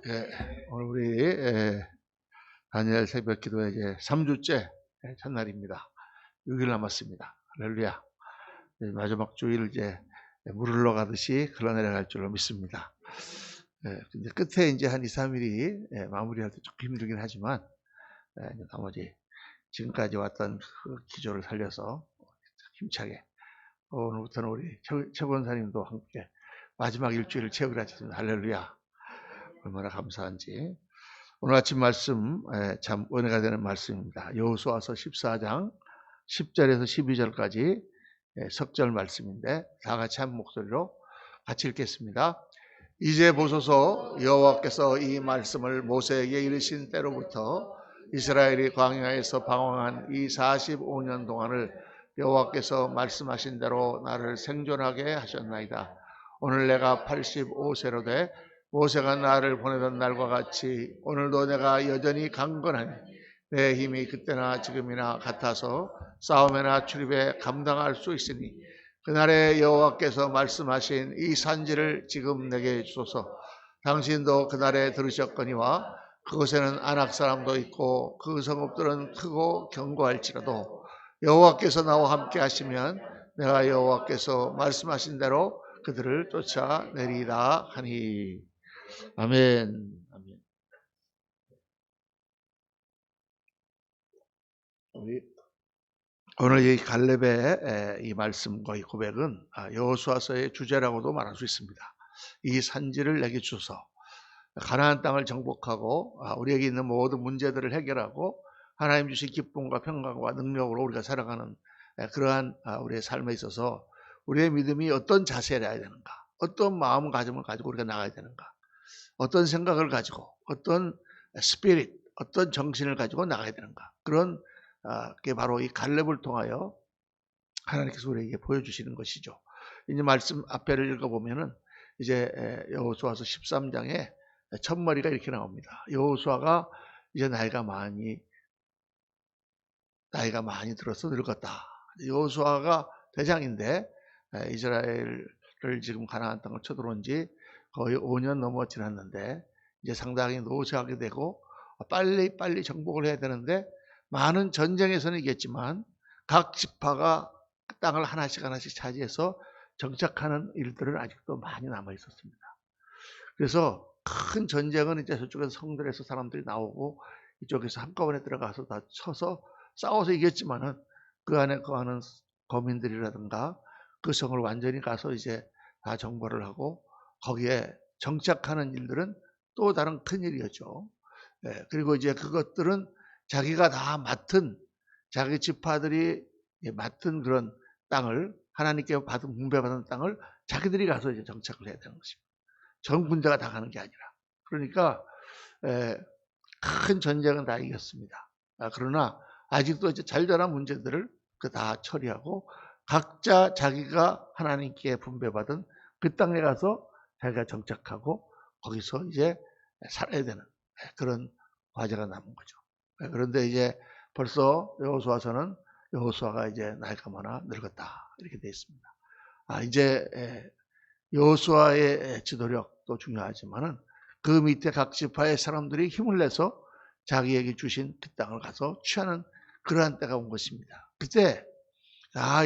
오늘 우리 다니엘 새벽 기도의 이제 3주째 첫날입니다. 6일 남았습니다. 할렐루야. 마지막 주일 이제 물을 흘러가듯이 흘러내려갈 줄로 믿습니다. 근데 끝에 이제 한 2, 3일이 마무리할 때 조금 힘들긴 하지만 나머지 지금까지 왔던 그 기조를 살려서 힘차게 오늘부터는 우리 최 권사님도 함께 마지막 일주일을 채우기로 하셨습니다. 할렐루야. 얼마나 감사한지. 오늘 아침 말씀 참 은혜가 되는 말씀입니다. 여호수아서 14장 10절에서 12절까지 석절 말씀인데 다 같이 한 목소리로 같이 읽겠습니다. 이제 보소서, 여호와께서 이 말씀을 모세에게 이르신 때로부터 이스라엘이 광야에서 방황한 이 45년 동안을 여호와께서 말씀하신 대로 나를 생존하게 하셨나이다. 오늘 내가 85세로 돼 모세가 나를 보내던 날과 같이 오늘도 내가 여전히 강건하니 내 힘이 그때나 지금이나 같아서 싸움이나 출입에 감당할 수 있으니 그날에 여호와께서 말씀하신 이 산지를 지금 내게 주소서. 당신도 그날에 들으셨거니와 그곳에는 아낙 사람도 있고 그 성읍들은 크고 견고할지라도 여호와께서 나와 함께 하시면 내가 여호와께서 말씀하신 대로 그들을 쫓아내리라 하니. 아멘. 아멘. 오늘 이 갈렙의 이 말씀과 이 고백은 여호수아서의 주제라고도 말할 수 있습니다. 이 산지를 내게 주소서. 가나안 땅을 정복하고 우리에게 있는 모든 문제들을 해결하고 하나님 주신 기쁨과 평강과 능력으로 우리가 살아가는 그러한 우리의 삶에 있어서 우리의 믿음이 어떤 자세를 해야 되는가, 어떤 마음가짐을 가지고 우리가 나가야 되는가, 어떤 생각을 가지고 어떤 스피릿, 어떤 정신을 가지고 나가야 되는가, 그런 게 바로 이 갈렙을 통하여 하나님께서 우리에게 보여주시는 것이죠. 이제 말씀 앞에를 읽어보면은 이제 여호수아서 13장에 첫머리가 이렇게 나옵니다. 여호수아가 이제 나이가 많이 들어서 늙었다. 여호수아가 대장인데 이스라엘을 지금 가나안 땅을 쳐들어온 지 거의 5년 넘어 지났는데 이제 상당히 노쇠하게 되고 빨리 정복을 해야 되는데 많은 전쟁에서는 이겼지만 각 지파가 땅을 하나씩 차지해서 정착하는 일들은 아직도 많이 남아 있었습니다. 그래서 큰 전쟁은 이제 저쪽에서 성들에서 사람들이 나오고 이쪽에서 한꺼번에 들어가서 다 쳐서 싸워서 이겼지만은 그 안에 거하는 거민들이라든가 그 성을 완전히 가서 이제 다 정벌을 하고 거기에 정착하는 일들은 또 다른 큰 일이었죠. 그리고 이제 그것들은 자기가 다 맡은, 자기 지파들이 맡은 그런 땅을, 하나님께 받은 분배받은 땅을 자기들이 가서 이제 정착을 해야 되는 것입니다. 전 군대가 다 가는 게 아니라. 그러니까 큰 전쟁은 다 이겼습니다. 그러나 아직도 이제 잘잘한 문제들을 다 처리하고 각자 자기가 하나님께 분배받은 그 땅에 가서 자기가 정착하고 거기서 이제 살아야 되는 그런 과제가 남은 거죠. 그런데 이제 벌써 여호수아서는 여호수아가 이제 나이가 많아 늙었다 이렇게 되어 있습니다. 이제 여호수아의 지도력도 중요하지만은 그 밑에 각 지파의 사람들이 힘을 내서 자기에게 주신 그 땅을 가서 취하는 그러한 때가 온 것입니다. 그때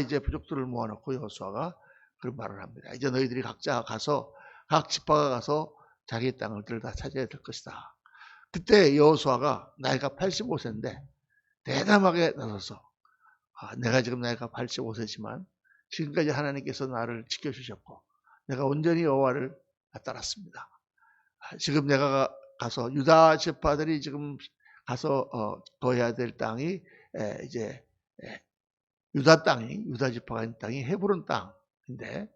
이제 부족들을 모아놓고 여호수아가 그런 말을 합니다. 이제 너희들이 각자 가서 각 지파가 가서 자기의 땅을 다 차지해야 될 것이다. 그때 여호수아가 나이가 85세인데 대담하게 나서서 내가 지금 나이가 85세지만 지금까지 하나님께서 나를 지켜주셨고 내가 온전히 여호와를 따랐습니다. 지금 내가 가서 유다 지파들이 지금 가서 거해야 될 땅이 이제 유다 지파가 있는 땅이 헤브론 땅인데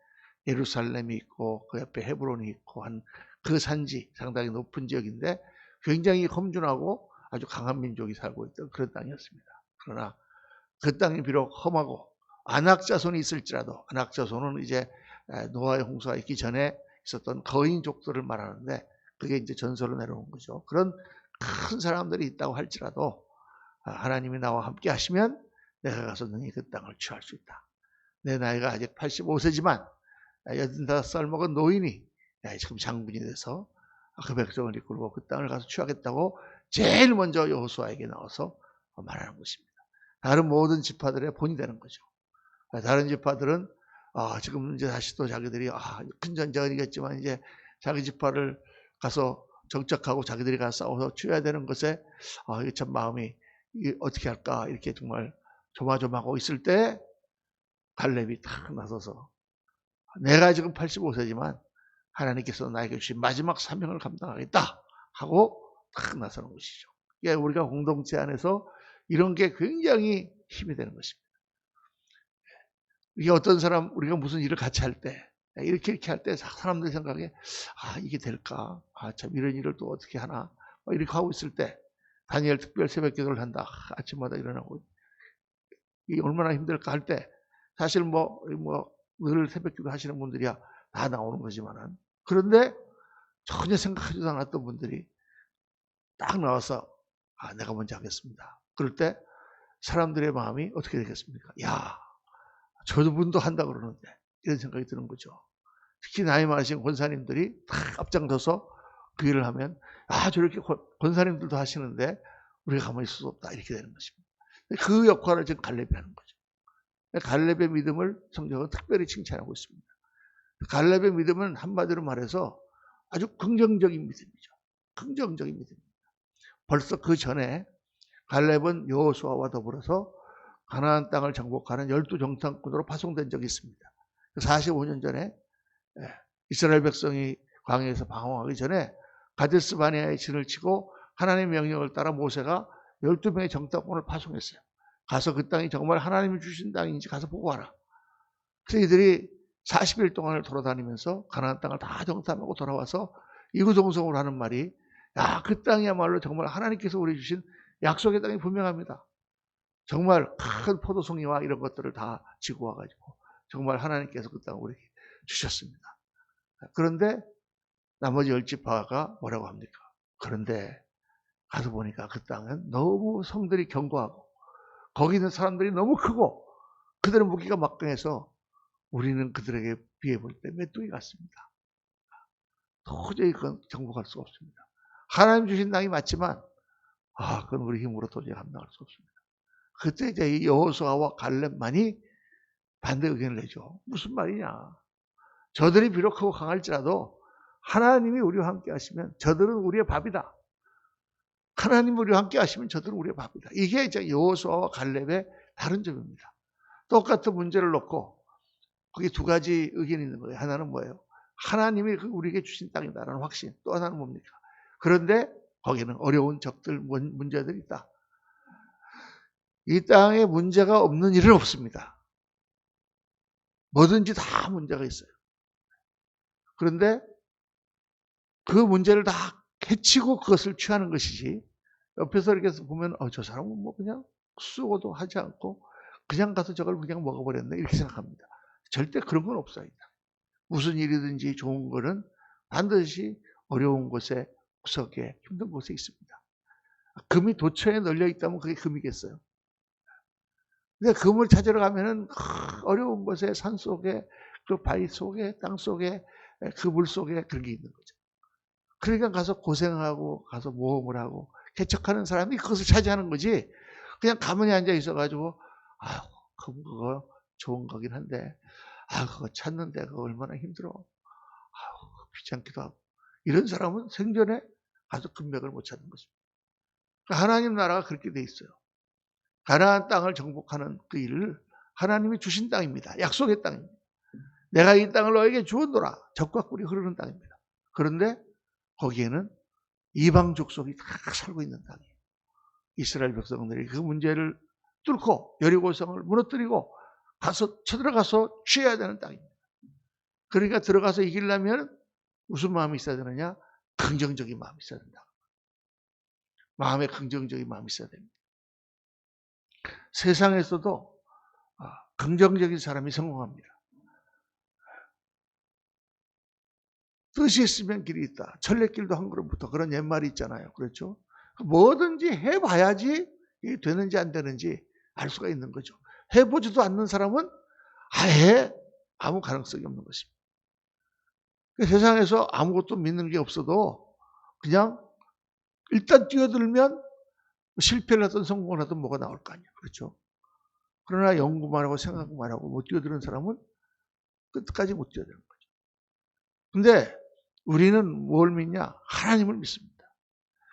예루살렘이 있고 그 옆에 헤브론이 있고 한 그 산지 상당히 높은 지역인데 굉장히 험준하고 아주 강한 민족이 살고 있던 그런 땅이었습니다. 그러나 그 땅이 비록 험하고 아낙 자손이 있을지라도 아낙 자손은 이제 노아의 홍수가 있기 전에 있었던 거인족들을 말하는데 그게 이제 전설로 내려온 거죠. 그런 큰 사람들이 있다고 할지라도 하나님이 나와 함께 하시면 내가 가서 능히 그 땅을 취할 수 있다. 내 나이가 아직 85세지만 85살 먹은 노인이 지금 장군이 돼서 그 백성을 이끌고 그 땅을 가서 취하겠다고 제일 먼저 여호수아에게 나와서 말하는 것입니다. 다른 모든 지파들의 본이 되는 거죠. 다른 지파들은 지금 이제 다시 또 자기들이 큰 전쟁은 이겼지만 이제 자기 지파를 가서 정착하고 자기들이 가서 싸워서 취해야 되는 것에 이게 참 마음이 이게 어떻게 할까 이렇게 정말 조마조마하고 있을 때 갈렙이 탁 나서서 내가 지금 85세지만 하나님께서 나에게 주신 마지막 사명을 감당하겠다 하고 탁 나서는 것이죠. 이게 우리가 공동체 안에서 이런 게 굉장히 힘이 되는 것입니다. 이게 어떤 사람 우리가 무슨 일을 같이 할 때 이렇게 할 때 사람들 생각에 이게 될까? 참 이런 일을 또 어떻게 하나? 이렇게 하고 있을 때 다니엘 특별 새벽 기도를 한다. 아침마다 일어나고 이게 얼마나 힘들까 할 때 사실 늘 새벽 기도 하시는 분들이야 다 나오는 거지만은 그런데 전혀 생각하지도 않았던 분들이 딱 나와서 내가 먼저 하겠습니다. 그럴 때 사람들의 마음이 어떻게 되겠습니까? 야, 저분도 한다 그러는데 이런 생각이 드는 거죠. 특히 나이 많으신 권사님들이 딱 앞장서서 그 일을 하면 저렇게 권사님들도 하시는데 우리가 가만히 있을 수 없다 이렇게 되는 것입니다. 그 역할을 지금 갈렙이 하는 거죠. 갈렙의 믿음을 성경은 특별히 칭찬하고 있습니다. 갈렙의 믿음은 한마디로 말해서 아주 긍정적인 믿음이죠. 긍정적인 믿음입니다. 벌써 그 전에 갈렙은 여호수아와 더불어서 가나안 땅을 정복하는 12정탐꾼으로 파송된 적이 있습니다. 45년 전에 이스라엘 백성이 광야에서 방황하기 전에 가데스 바네아에 진을 치고 하나님의 명령을 따라 모세가 12명의 정탐꾼을 파송했어요. 가서 그 땅이 정말 하나님이 주신 땅인지 가서 보고 와라. 그래서 이들이 40일 동안을 돌아다니면서 가나안 땅을 다 정탐하고 돌아와서 이구동성으로 하는 말이 그 땅이야말로 정말 하나님께서 우리 주신 약속의 땅이 분명합니다. 정말 큰 포도송이와 이런 것들을 다 지고 와가지고 정말 하나님께서 그 땅을 우리에게 주셨습니다. 그런데 나머지 10지파가 뭐라고 합니까? 그런데 가서 보니까 그 땅은 너무 성들이 견고하고 거기 있는 사람들이 너무 크고 그들의 무기가 막강해서 우리는 그들에게 비해 볼 때 메뚜기 같습니다. 도저히 그건 정복할 수가 없습니다. 하나님 주신 땅이 맞지만 그건 우리 힘으로 도저히 감당할 수 없습니다. 그때 이제 이 여호수아와 갈렙만이 반대 의견을 내죠. 무슨 말이냐. 저들이 비록 크고 강할지라도 하나님이 우리와 함께 하시면 저들은 우리의 밥이다. 하나님이 우리와 함께 하시면 저들은 우리의 밥이다. 이게 이제 여호수아와 갈렙의 다른 점입니다. 똑같은 문제를 놓고 거기 두 가지 의견이 있는 거예요. 하나는 뭐예요? 하나님이 우리에게 주신 땅이다라는 확신. 또 하나는 뭡니까? 그런데 거기는 어려운 적들, 문제들이 있다. 이 땅에 문제가 없는 일은 없습니다. 뭐든지 다 문제가 있어요. 그런데 그 문제를 다 해치고 그것을 취하는 것이지 옆에서 이렇게 보면 저 사람은 뭐 그냥 쓰고도 하지 않고 그냥 가서 저걸 그냥 먹어버렸네 이렇게 생각합니다. 절대 그런 건 없어요. 무슨 일이든지 좋은 거는 반드시 어려운 곳에 구석에 힘든 곳에 있습니다. 금이 도처에 널려 있다면 그게 금이겠어요. 근데 금을 찾으러 가면은 어려운 곳에 산 속에 그 바위 속에 땅 속에 그 물 속에 그런 게 있는 거죠. 그러니까 가서 고생하고 가서 모험을 하고 개척하는 사람이 그것을 차지하는 거지. 그냥 가만히 앉아 있어가지고 그거 좋은 거긴 한데 그거 찾는데 그거 얼마나 힘들어. 귀찮기도 하고. 이런 사람은 생전에 가서 금맥을 못 찾는 것입니다. 하나님 나라가 그렇게 돼 있어요. 가나안 땅을 정복하는 그 일을 하나님이 주신 땅입니다. 약속의 땅입니다. 내가 이 땅을 너에게 주었노라. 적과 꿀이 흐르는 땅입니다. 그런데 거기에는 이방 족속이 다 살고 있는 땅이에요. 이스라엘 백성들이 그 문제를 뚫고 여리고성을 무너뜨리고 가서 쳐들어가서 취해야 되는 땅입니다. 그러니까 들어가서 이기려면 무슨 마음이 있어야 되느냐? 긍정적인 마음이 있어야 된다. 마음에 긍정적인 마음이 있어야 됩니다. 세상에서도 긍정적인 사람이 성공합니다. 뜻이 있으면 길이 있다. 천리길도 한 걸음부터 그런 옛말이 있잖아요. 그렇죠? 뭐든지 해봐야지 이게 되는지 안 되는지 알 수가 있는 거죠. 해보지도 않는 사람은 아예 아무 가능성이 없는 것입니다. 세상에서 아무것도 믿는 게 없어도 그냥 일단 뛰어들면 실패를 하든 성공을 하든 뭐가 나올 거 아니에요. 그렇죠? 그러나 연구만 하고 생각만 하고 못 뛰어드는 사람은 끝까지 못 뛰어드는 거죠. 근데 우리는 뭘 믿냐? 하나님을 믿습니다.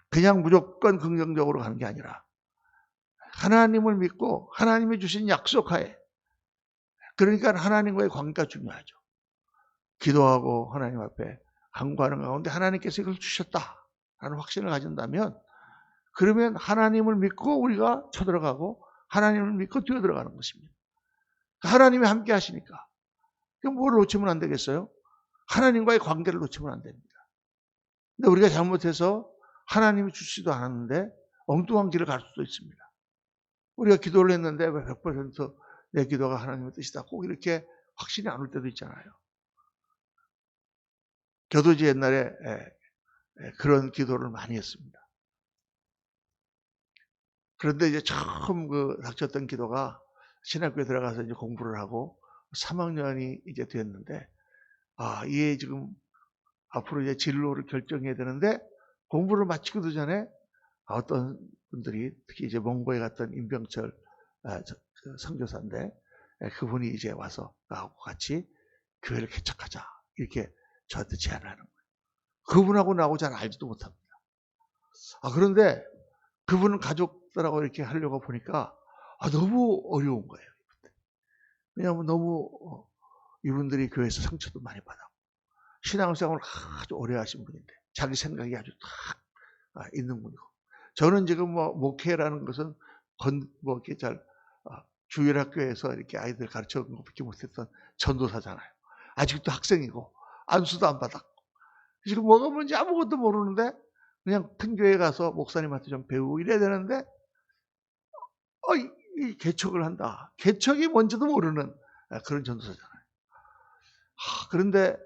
그냥 무조건 긍정적으로 가는 게 아니라 하나님을 믿고 하나님이 주신 약속하에, 그러니까 하나님과의 관계가 중요하죠. 기도하고 하나님 앞에 간구하는 가운데 하나님께서 이걸 주셨다라는 확신을 가진다면, 그러면 하나님을 믿고 우리가 쳐들어가고 하나님을 믿고 뛰어들어가는 것입니다. 하나님이 함께 하시니까. 그럼 뭘 놓치면 안 되겠어요? 하나님과의 관계를 놓치면 안 됩니다. 근데 우리가 잘못해서 하나님이 주시지도 않았는데 엉뚱한 길을 갈 수도 있습니다. 우리가 기도를 했는데 100% 내 기도가 하나님의 뜻이다, 꼭 이렇게 확신이 안 올 때도 있잖아요. 저도 이제 옛날에 그런 기도를 많이 했습니다. 그런데 이제 처음 닥쳤던 기도가, 신학교에 들어가서 이제 공부를 하고 3학년이 이제 됐는데, 이게 지금 앞으로 이제 진로를 결정해야 되는데, 공부를 마치기도 전에 어떤 분들이, 특히 이제 몽고에 갔던 임병철 선교사인데, 그분이 이제 와서 나하고 같이 교회를 개척하자, 이렇게 저한테 제안을 하는 거예요. 그분하고 나하고 잘 알지도 못합니다. 그런데 그분은 가족들하고 이렇게 하려고 보니까 너무 어려운 거예요. 왜냐하면 너무 이분들이 교회에서 상처도 많이 받았고 신앙생활을 아주 오래 하신 분인데 자기 생각이 아주 딱 있는 분이고, 저는 지금 목회라는 것은 이렇게 잘 주일학교에서 이렇게 아이들 가르쳐 준 것밖에 못했던 전도사잖아요. 아직도 학생이고 안수도 안 받았고 지금 뭐가 뭔지 아무것도 모르는데 그냥 큰 교회 가서 목사님한테 좀 배우고 이래야 되는데 이 개척을 한다. 개척이 뭔지도 모르는 그런 전도사잖아요. 그런데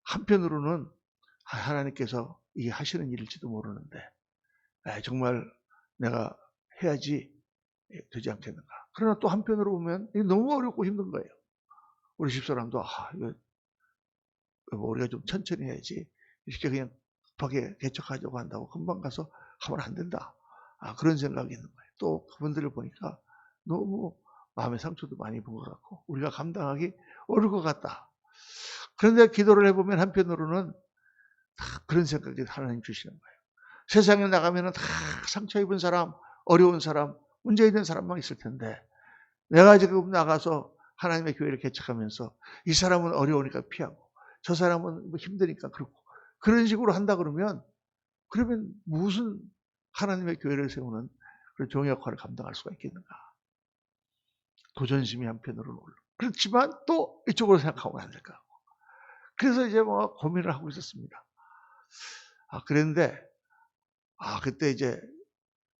한편으로는 하나님께서 이게 하시는 일일지도 모르는데 정말 내가 해야지 되지 않겠는가. 그러나 또 한편으로 보면 이게 너무 어렵고 힘든 거예요. 우리 집사람도 이거 우리가 좀 천천히 해야지, 이렇게 그냥 급하게 개척하려고 한다고 금방 가서 하면 안 된다. 그런 생각이 있는 거예요. 또 그분들을 보니까 너무 마음의 상처도 많이 본 것 같고 우리가 감당하기 어려울 것 같다. 그런데 기도를 해보면 한편으로는 다 그런 생각이 하나님 주시는 거예요. 세상에 나가면 다 상처 입은 사람, 어려운 사람, 문제 있는 사람만 있을 텐데, 내가 지금 나가서 하나님의 교회를 개척하면서 이 사람은 어려우니까 피하고 저 사람은 힘드니까 그렇고 그런 식으로 한다 그러면 무슨 하나님의 교회를 세우는 그런 종의 역할을 감당할 수가 있겠는가. 도전심이 한편으로는 올라. 그렇지만 또 이쪽으로 생각하면 안 될까 하고. 그래서 이제 고민을 하고 있었습니다. 그런데 그때 이제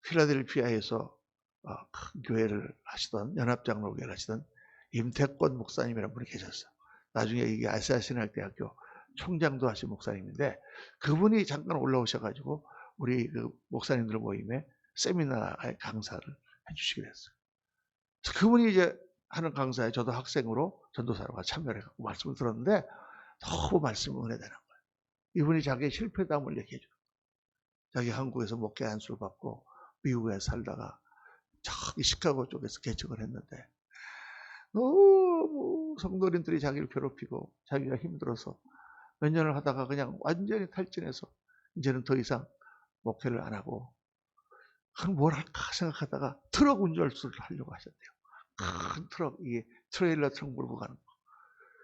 필라델피아에서 큰 교회를 하시던, 연합장로교회를 하시던 임태권 목사님이라는 분이 계셨어요. 나중에 이게 아시아신학대학교 총장도 하신 목사님인데, 그분이 잠깐 올라오셔가지고 우리 그 목사님들 모임에 세미나에 강사를 해주시기로 했어요. 그래서 그분이 이제 하는 강사에 저도 학생으로 전도사로 참여를 해서 말씀을 들었는데 너무 말씀이 은혜되는 거예요. 이분이 자기의 실패담을 얘기해 줘요. 자기 한국에서 목회 안수를 받고 미국에 살다가 저기 시카고 쪽에서 개척을 했는데 너무 성도님들이 자기를 괴롭히고 자기가 힘들어서 몇 년을 하다가 그냥 완전히 탈진해서 이제는 더 이상 목회를 안 하고 뭘 할까 생각하다가 트럭 운전수를 하려고 하셨대요. 큰 트럭, 이게 트레일러 트럭 몰고 가는 거.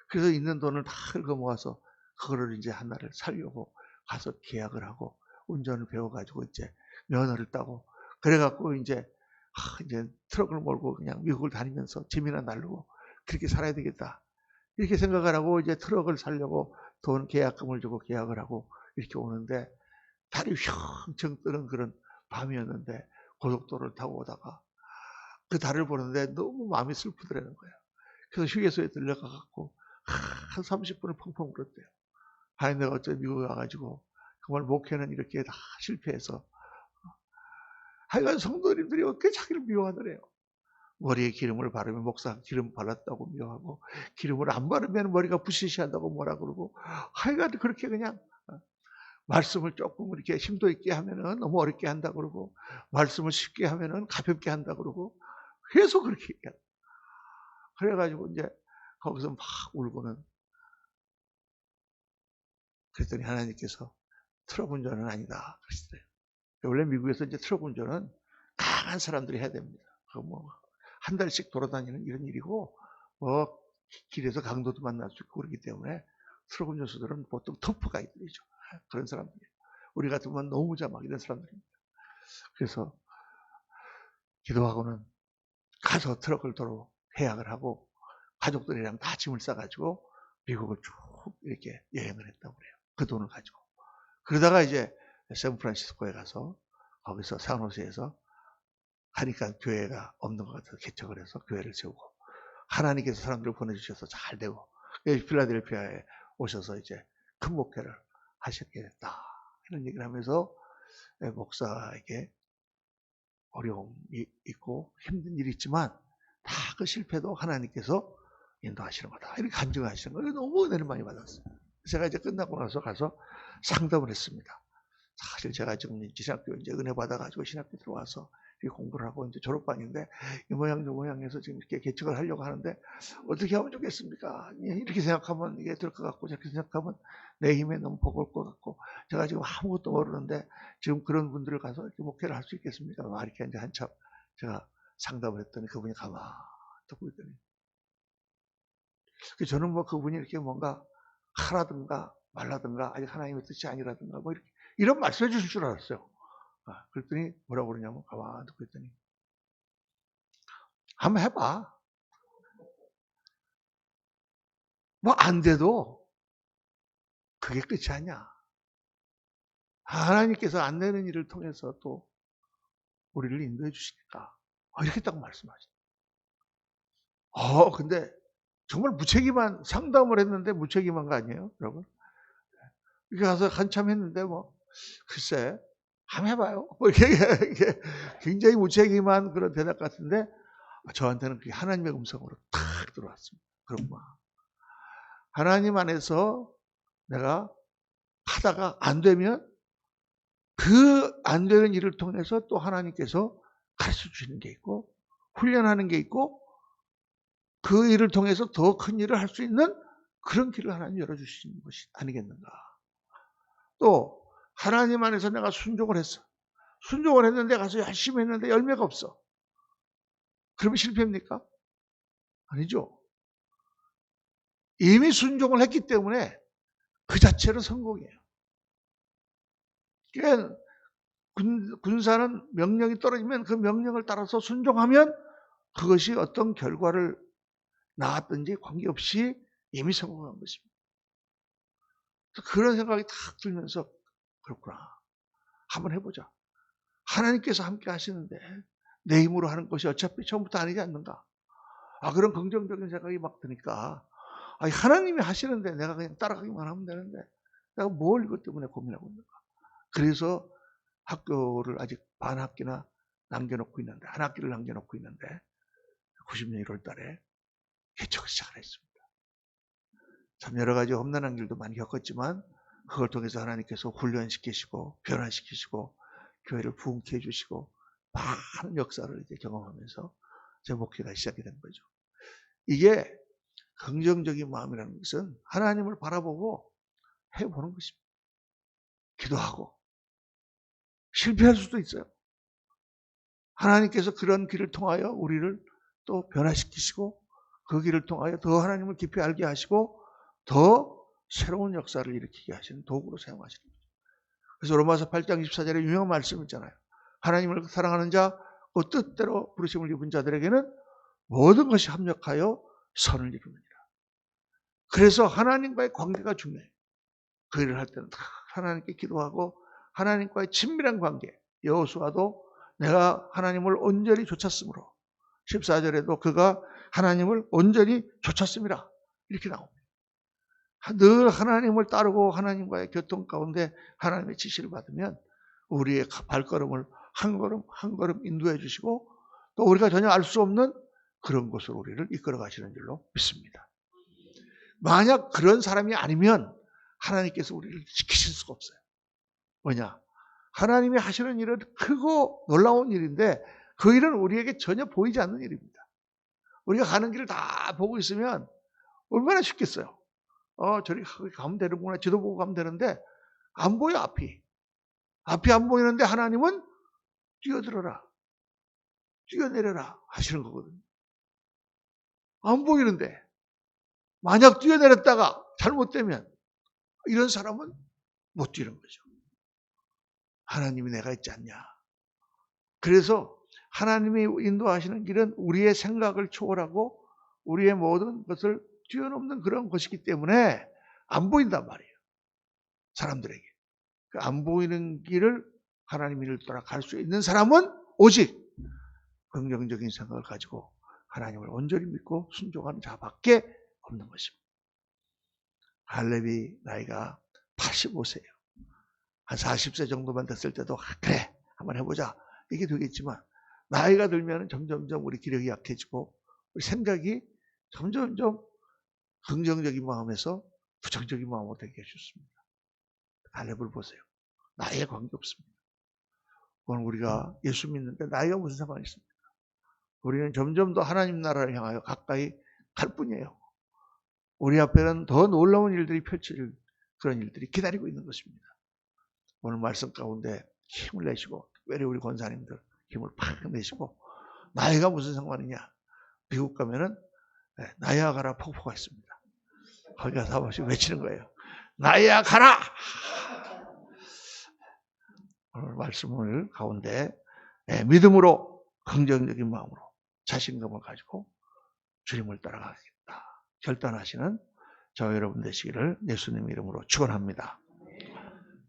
그래서 있는 돈을 다 긁어 모아서 그거를 이제 하나를 살려고 가서 계약을 하고 운전을 배워가지고 이제 면허를 따고, 그래갖고 이제 트럭을 몰고 그냥 미국을 다니면서 짐이나 나르고 그렇게 살아야 되겠다, 이렇게 생각을 하고 이제 트럭을 사려고 돈 계약금을 주고 계약을 하고 이렇게 오는데, 달이 휘청휘청 뜨는 그런 밤이었는데 고속도로를 타고 오다가 그 달을 보는데 너무 마음이 슬프더라는 거예요. 그래서 휴게소에 들려가갖고 한 30분을 펑펑 울었대요. 내가 어째 미국에 와가지고 정말 목회는 이렇게 다 실패해서. 하여간 성도님들이 어떻게 자기를 미워하더래요. 머리에 기름을 바르면 목사 기름 발랐다고 미워하고, 기름을 안 바르면 머리가 부시시하다고 뭐라 그러고, 하여간 그렇게 그냥 말씀을 조금 이렇게 심도 있게 하면은 너무 어렵게 한다 그러고, 말씀을 쉽게 하면은 가볍게 한다 그러고, 계속 그렇게 얘기한다. 그래가지고 이제 거기서 막 울고는, 그랬더니 하나님께서 트럭 운전은 아니다 그러시더래요. 원래 미국에서 이제 트럭 운전은 강한 사람들이 해야 됩니다. 한 달씩 돌아다니는 이런 일이고, 길에서 강도도 만날 수 있고 그렇기 때문에 트럭 운전수들은 보통 터프 가이드이죠. 그런 사람들이. 우리 같으면 노무자 막 이런 사람들입니다. 그래서 기도하고는 가서 트럭을 도로 해약을 하고 가족들이랑 다 짐을 싸가지고 미국을 쭉 이렇게 여행을 했다고 그래요. 그 돈을 가지고. 그러다가 이제 샌프란시스코에 가서 거기서 산호세에서 가니까 교회가 없는 것 같아서 개척을 해서 교회를 세우고, 하나님께서 사람들을 보내주셔서 잘 되고, 필라델피아에 오셔서 이제 큰 목회를 하셨게 됐다. 이런 얘기를 하면서 목사에게 어려움이 있고 힘든 일이 있지만 다 그 실패도 하나님께서 인도하시는 거다. 이렇게 간증하시는 거예요. 너무 은혜를 많이 받았어요. 제가 이제 끝나고 나서 가서 상담을 했습니다. 사실 제가 지금 신학교 이제 은혜 받아가지고 신학교 들어와서 공부를 하고 이제 졸업반인데 이 모양 저 모양해서 지금 이렇게 개척을 하려고 하는데 어떻게 하면 좋겠습니까? 이렇게 생각하면 이게 될 것 같고 저렇게 생각하면 내 힘에 너무 버거울 것 같고 제가 지금 아무것도 모르는데 지금 그런 분들을 가서 이렇게 목회를 할 수 있겠습니까? 이렇게 이제 한참 제가 상담을 했더니 그분이 가만히 듣고 있더니 저는 뭐 그분이 이렇게 뭔가 하라든가 말라든가 아직 하나님의 뜻이 아니라든가 뭐 이렇게 이런 말씀해 주실 줄 알았어요. 그랬더니 뭐라고 그러냐면 가만히 듣고 있더니 한번 해봐. 뭐 안 돼도 그게 끝이 아니야. 하나님께서 안 되는 일을 통해서 또 우리를 인도해 주시니까 이렇게 딱 말씀하시죠. 근데 정말 무책임한 상담을 했는데 무책임한 거 아니에요, 여러분? 이렇게 가서 한참 했는데 뭐 글쎄 한번 해봐요. 뭐 이게 굉장히 무책임한 그런 대답 같은데 저한테는 그게 하나님의 음성으로 탁 들어왔습니다. 그런 거. 하나님 안에서 내가 하다가 안 되면 그 안 되는 일을 통해서 또 하나님께서 가르쳐 주시는 게 있고 훈련하는 게 있고 그 일을 통해서 더 큰 일을 할 수 있는 그런 길을 하나님 열어주시는 것이 아니겠는가. 또 하나님 안에서 내가 순종을 했어. 순종을 했는데 가서 열심히 했는데 열매가 없어. 그러면 실패입니까? 아니죠. 이미 순종을 했기 때문에 그 자체로 성공이에요. 그러니까 군사는 명령이 떨어지면 그 명령을 따라서 순종하면 그것이 어떤 결과를 낳았든지 관계없이 이미 성공한 것입니다. 그런 생각이 탁 들면서 그렇구나. 한번 해보자. 하나님께서 함께 하시는데 내 힘으로 하는 것이 어차피 처음부터 아니지 않는가. 그런 긍정적인 생각이 막 드니까 하나님이 하시는데 내가 그냥 따라가기만 하면 되는데 내가 뭘 이것 때문에 고민하고 있는가. 그래서 학교를 아직 반 학기나 남겨놓고 있는데 한 학기를 남겨놓고 있는데 90년 1월 달에 개척을 시작을 했습니다. 참 여러 가지 험난한 길도 많이 겪었지만 그걸 통해서 하나님께서 훈련시키시고 변화시키시고 교회를 부흥케 해주시고 많은 역사를 이제 경험하면서 제 목회가 시작이 된 거죠. 이게 긍정적인 마음이라는 것은 하나님을 바라보고 해보는 것입니다. 기도하고 실패할 수도 있어요. 하나님께서 그런 길을 통하여 우리를 또 변화시키시고 그 길을 통하여 더 하나님을 깊이 알게 하시고 더 새로운 역사를 일으키게 하시는 도구로 사용하시는 거죠. 그래서 로마서 8장 24절에 유명한 말씀 있잖아요. 하나님을 사랑하는 자, 그 뜻대로 부르심을 입은 자들에게는 모든 것이 합력하여 선을 이루느니라. 그래서 하나님과의 관계가 중요해요. 그 일을 할 때는 하나님께 기도하고 하나님과의 친밀한 관계. 여호수아도 내가 하나님을 온전히 좇았으므로 14절에도 그가 하나님을 온전히 좇았습니다. 이렇게 나옵니다. 늘 하나님을 따르고 하나님과의 교통 가운데 하나님의 지시를 받으면 우리의 발걸음을 한 걸음 한 걸음 인도해 주시고 또 우리가 전혀 알 수 없는 그런 곳으로 우리를 이끌어 가시는 줄로 믿습니다. 만약 그런 사람이 아니면 하나님께서 우리를 지키실 수가 없어요. 뭐냐? 하나님이 하시는 일은 크고 놀라운 일인데 그 일은 우리에게 전혀 보이지 않는 일입니다. 우리가 가는 길을 다 보고 있으면 얼마나 쉽겠어요. 저리 가면 되는구나. 지도 보고 가면 되는데 안 보여, 앞이. 앞이 안 보이는데 하나님은 뛰어들어라, 뛰어내려라 하시는 거거든요. 안 보이는데 만약 뛰어내렸다가 잘못되면 이런 사람은 못 뛰는 거죠. 하나님이 내가 있지 않냐. 그래서 하나님이 인도하시는 길은 우리의 생각을 초월하고 우리의 모든 것을 뛰어넘는 그런 것이기 때문에 안 보인단 말이에요. 사람들에게. 안 보이는 길을 하나님의 일을 따라 갈 수 있는 사람은 오직 긍정적인 생각을 가지고 하나님을 온전히 믿고 순종하는 자밖에 없는 것입니다. 갈렙이 나이가 85세예요. 한 40세 정도만 됐을 때도 그래 한번 해보자 이게 되겠지만 나이가 들면 점점점 우리 기력이 약해지고 우리 생각이 점점점 긍정적인 마음에서 부정적인 마음으로 되게 해주습니다. 갈렙을 보세요. 나이에 관계없습니다. 오늘 우리가 예수 믿는데 나이가 무슨 상관이 있습니까? 우리는 점점 더 하나님 나라를 향하여 가까이 갈 뿐이에요. 우리 앞에는 더 놀라운 일들이 펼쳐질 그런 일들이 기다리고 있는 것입니다. 오늘 말씀 가운데 힘을 내시고 특별히 우리 권사님들 힘을 팍 내시고 나이가 무슨 상관이냐. 미국 가면은 나이아가라 폭포가 있습니다. 거기 가서 한 번씩 외치는 거예요. 나이아가라! 오늘 말씀을 가운데 믿음으로 긍정적인 마음으로 자신감을 가지고 주님을 따라가겠다 결단하시는 저와 여러분 되시기를 예수님 이름으로 축원합니다.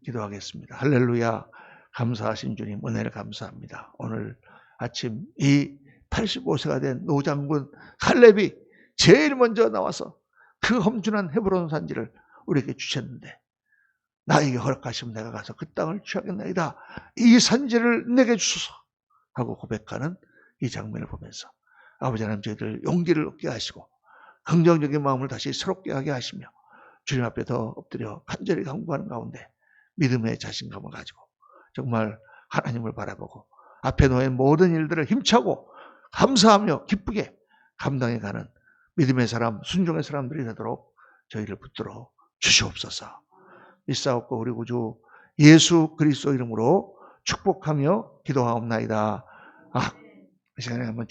기도하겠습니다. 할렐루야. 감사하신 주님 은혜를 감사합니다. 오늘 아침 이 85세가 된 노장군 갈렙이 제일 먼저 나와서 그 험준한 헤브론 산지를 우리에게 주셨는데 나에게 허락하시면 내가 가서 그 땅을 취하겠나이다. 이 산지를 내게 주소서 하고 고백하는 이 장면을 보면서 아버지 하나님 저희들 용기를 얻게 하시고 긍정적인 마음을 다시 새롭게 하게 하시며 주님 앞에 더 엎드려 간절히 간구하는 가운데 믿음의 자신감을 가지고 정말 하나님을 바라보고 앞에 놓인 모든 일들을 힘차고 감사하며 기쁘게 감당해가는 믿음의 사람, 순종의 사람들이 되도록 저희를 붙들어 주시옵소서. 있사옵고 우리 구주 예수 그리스도 이름으로 축복하며 기도하옵나이다. 이 시간에 한번